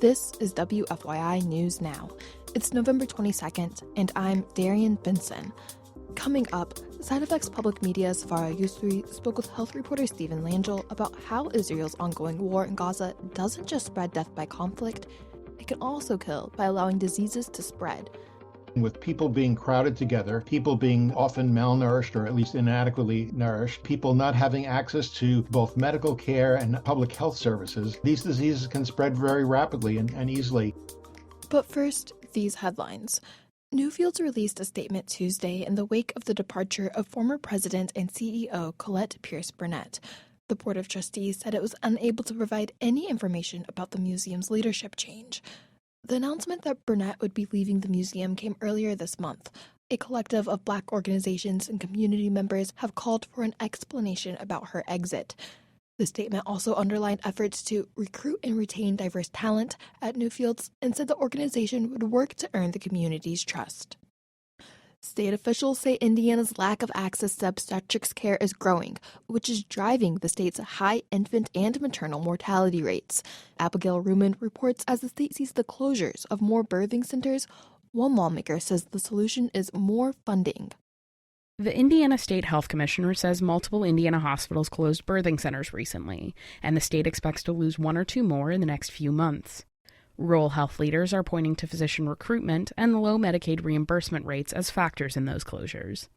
This is WFYI News Now. It's November 22nd, and I'm Darian Benson. Coming up, Side Effects Public Media's Sarah Neal-Estes spoke with health reporter Stephen Langell about how Israel's ongoing war in Gaza doesn't just spread death by conflict, it can also kill by allowing diseases to spread. With people being crowded together, people being often malnourished or at least inadequately nourished, people not having access to both medical care and public health services, these diseases can spread very rapidly and easily. But first, these headlines. Newfields released a statement Tuesday in the wake of the departure of former president and CEO Colette Pierce Burnette. The Board of Trustees said it was unable to provide any information about the museum's leadership change. The announcement that Burnette would be leaving the museum came earlier this month. A collective of Black organizations and community members have called for an explanation about her exit. The statement also underlined efforts to recruit and retain diverse talent at Newfields and said the organization would work to earn the community's trust. State officials say Indiana's lack of access to obstetrics care is growing, which is driving the state's high infant and maternal mortality rates. Abigail Herron reports as the state sees the closures of more birthing centers, one lawmaker says the solution is more funding. The Indiana State Health Commissioner says multiple Indiana hospitals closed birthing centers recently, and the state expects to lose one or two more in the next few months. Rural health leaders are pointing to physician recruitment and low Medicaid reimbursement rates as factors in those closures.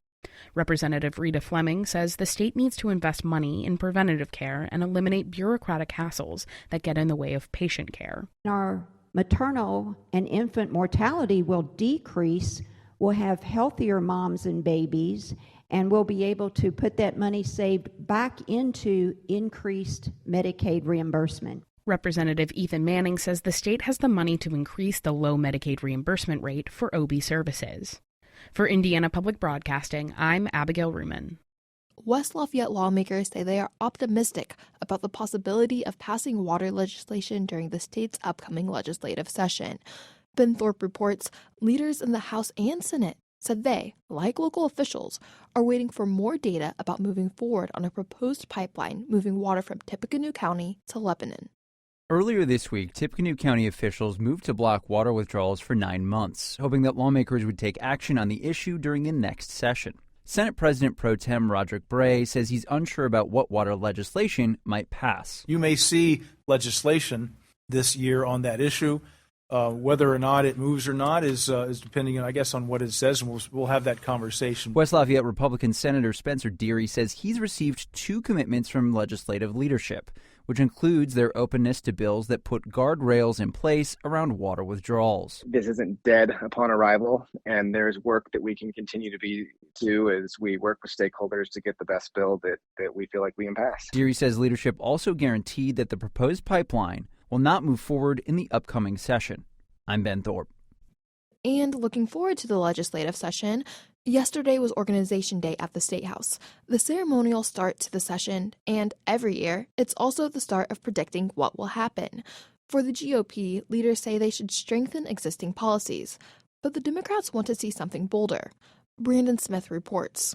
Representative Rita Fleming says the state needs to invest money in preventative care and eliminate bureaucratic hassles that get in the way of patient care. Our maternal and infant mortality will decrease. We'll have healthier moms and babies, and we'll be able to put that money saved back into increased Medicaid reimbursement. Representative Ethan Manning says the state has the money to increase the low Medicaid reimbursement rate for OB services. For Indiana Public Broadcasting, I'm Abigail Herron. West Lafayette lawmakers say they are optimistic about the possibility of passing water legislation during the state's upcoming legislative session. Ben Thorpe reports leaders in the House and Senate said they, like local officials, are waiting for more data about moving forward on a proposed pipeline moving water from Tippecanoe County to Lebanon. Earlier this week, Tippecanoe County officials moved to block water withdrawals for 9 months, hoping that lawmakers would take action on the issue during the next session. Senate President Pro Tem Roderick Bray says he's unsure about what water legislation might pass. You may see legislation this year on that issue. Whether or not it moves or not is depending, I guess, on what it says, and we'll have that conversation. West Lafayette Republican Senator Spencer Deary says he's received 2 commitments from legislative leadership, which includes their openness to bills that put guardrails in place around water withdrawals. This isn't dead upon arrival, and there's work that we can continue to do as we work with stakeholders to get the best bill that we feel like we can pass. Deary says leadership also guaranteed that the proposed pipeline will not move forward in the upcoming session. I'm Ben Thorpe. And looking forward to the legislative session, yesterday was Organization Day at the Statehouse, the ceremonial start to the session, and every year, it's also the start of predicting what will happen. For the GOP, leaders say they should strengthen existing policies, but the Democrats want to see something bolder. Brandon Smith reports.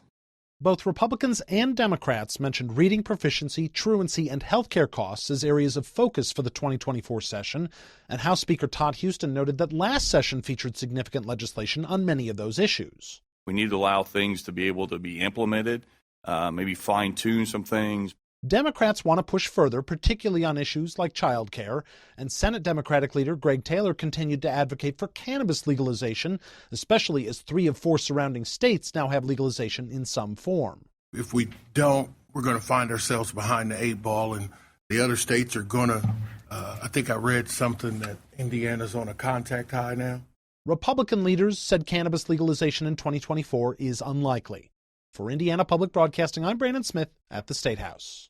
Both Republicans and Democrats mentioned reading proficiency, truancy, and healthcare costs as areas of focus for the 2024 session, and House Speaker Todd Houston noted that last session featured significant legislation on many of those issues. We need to allow things to be able to be implemented, maybe fine-tune some things. Democrats want to push further, particularly on issues like child care, and Senate Democratic leader Greg Taylor continued to advocate for cannabis legalization, especially as 3 of 4 surrounding states now have legalization in some form. If we don't, we're going to find ourselves behind the 8 ball, and the other states are going to, I think I read something that Indiana's on a contact high now. Republican leaders said cannabis legalization in 2024 is unlikely. For Indiana Public Broadcasting, I'm Brandon Smith at the Statehouse.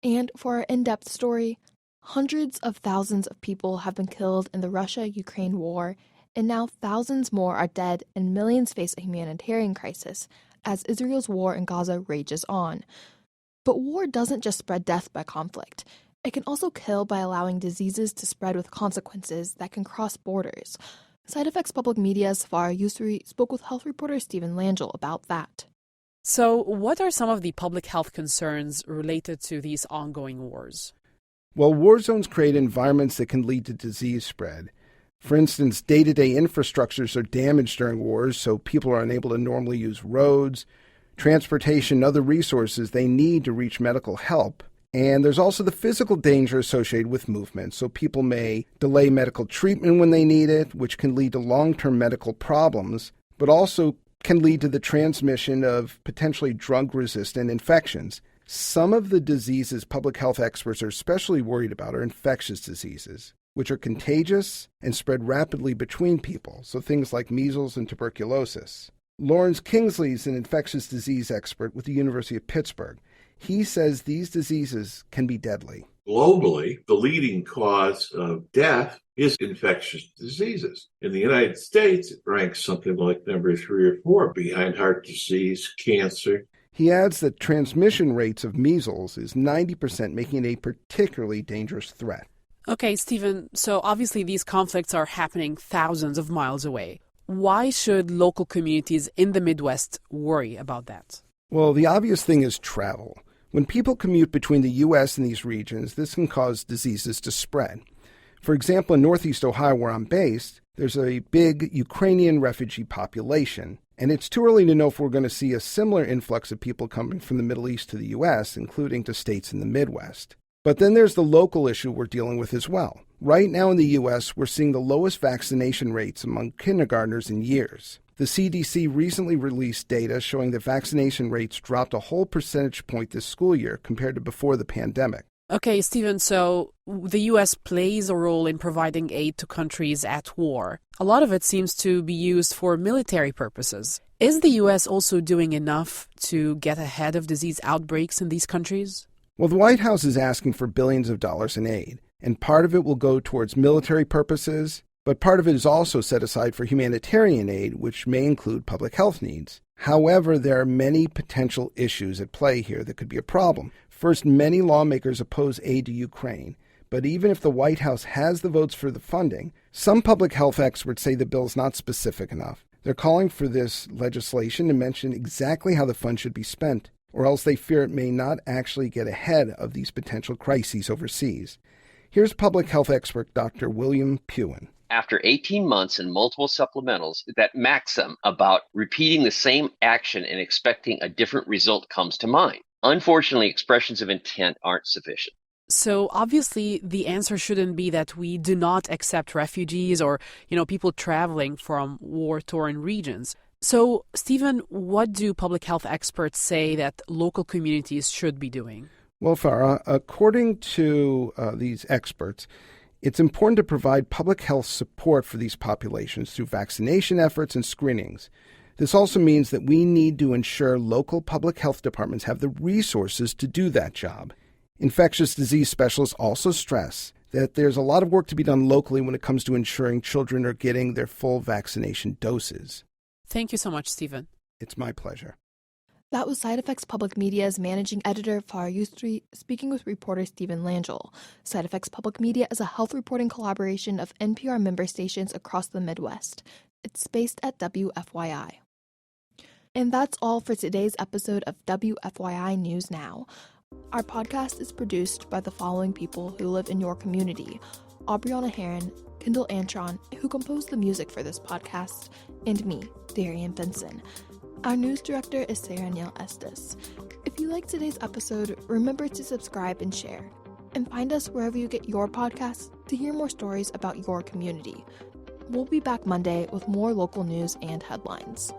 And for our in-depth story, hundreds of thousands of people have been killed in the Russia-Ukraine war, and now thousands more are dead and millions face a humanitarian crisis as Israel's war in Gaza rages on. But war doesn't just spread death by conflict. It can also kill by allowing diseases to spread with consequences that can cross borders. Side Effects Public Media's Sarah Neal-Estes spoke with health reporter Stephen Langell about that. So what are some of the public health concerns related to these ongoing wars? Well, war zones create environments that can lead to disease spread. For instance, day-to-day infrastructures are damaged during wars, so people are unable to normally use roads, transportation, and other resources they need to reach medical help. And there's also the physical danger associated with movement, so people may delay medical treatment when they need it, which can lead to long-term medical problems, but also can lead to the transmission of potentially drug-resistant infections. Some of the diseases public health experts are especially worried about are infectious diseases, which are contagious and spread rapidly between people, so things like measles and tuberculosis. Lawrence Kingsley is an infectious disease expert with the University of Pittsburgh. He says these diseases can be deadly. Globally, the leading cause of death is infectious diseases. In the United States, it ranks something like number 3 or 4 behind heart disease, cancer. He adds that transmission rates of measles is 90%, making it a particularly dangerous threat. Okay, Stephen, so obviously these conflicts are happening thousands of miles away. Why should local communities in the Midwest worry about that? Well, the obvious thing is travel. When people commute between the U.S. and these regions, this can cause diseases to spread. For example, in Northeast Ohio, where I'm based, there's a big Ukrainian refugee population, and it's too early to know if we're going to see a similar influx of people coming from the Middle East to the U.S., including to states in the Midwest. But then there's the local issue we're dealing with as well. Right now in the U.S., we're seeing the lowest vaccination rates among kindergartners in years. The CDC recently released data showing that vaccination rates dropped a whole percentage point this school year compared to before the pandemic. Okay, Stephen, so the U.S. plays a role in providing aid to countries at war. A lot of it seems to be used for military purposes. Is the U.S. also doing enough to get ahead of disease outbreaks in these countries? Well, the White House is asking for billions of dollars in aid, and part of it will go towards military purposes, but part of it is also set aside for humanitarian aid, which may include public health needs. However, there are many potential issues at play here that could be a problem. First, many lawmakers oppose aid to Ukraine, but even if the White House has the votes for the funding, some public health experts say the bill is not specific enough. They're calling for this legislation to mention exactly how the funds should be spent, or else they fear it may not actually get ahead of these potential crises overseas. Here's public health expert Dr. William Pugin. After 18 months and multiple supplementals, that maxim about repeating the same action and expecting a different result comes to mind. Unfortunately, expressions of intent aren't sufficient. So obviously the answer shouldn't be that we do not accept refugees or, people traveling from war-torn regions. So, Stephen, what do public health experts say that local communities should be doing? Well, Farah, according to these experts, it's important to provide public health support for these populations through vaccination efforts and screenings. This also means that we need to ensure local public health departments have the resources to do that job. Infectious disease specialists also stress that there's a lot of work to be done locally when it comes to ensuring children are getting their full vaccination doses. Thank you so much, Stephen. It's my pleasure. That was Side Effects Public Media's managing editor, Farah Yusri, speaking with reporter Stephen Langell. Side Effects Public Media is a health reporting collaboration of NPR member stations across the Midwest. It's based at WFYI. And that's all for today's episode of WFYI News Now. Our podcast is produced by the following people who live in your community: Abriana Herron, Kendall Antron, who composed the music for this podcast, and me, Darian Benson. Our news director is Sarah Neal-Estes. If you liked today's episode, remember to subscribe and share. And find us wherever you get your podcasts to hear more stories about your community. We'll be back Monday with more local news and headlines.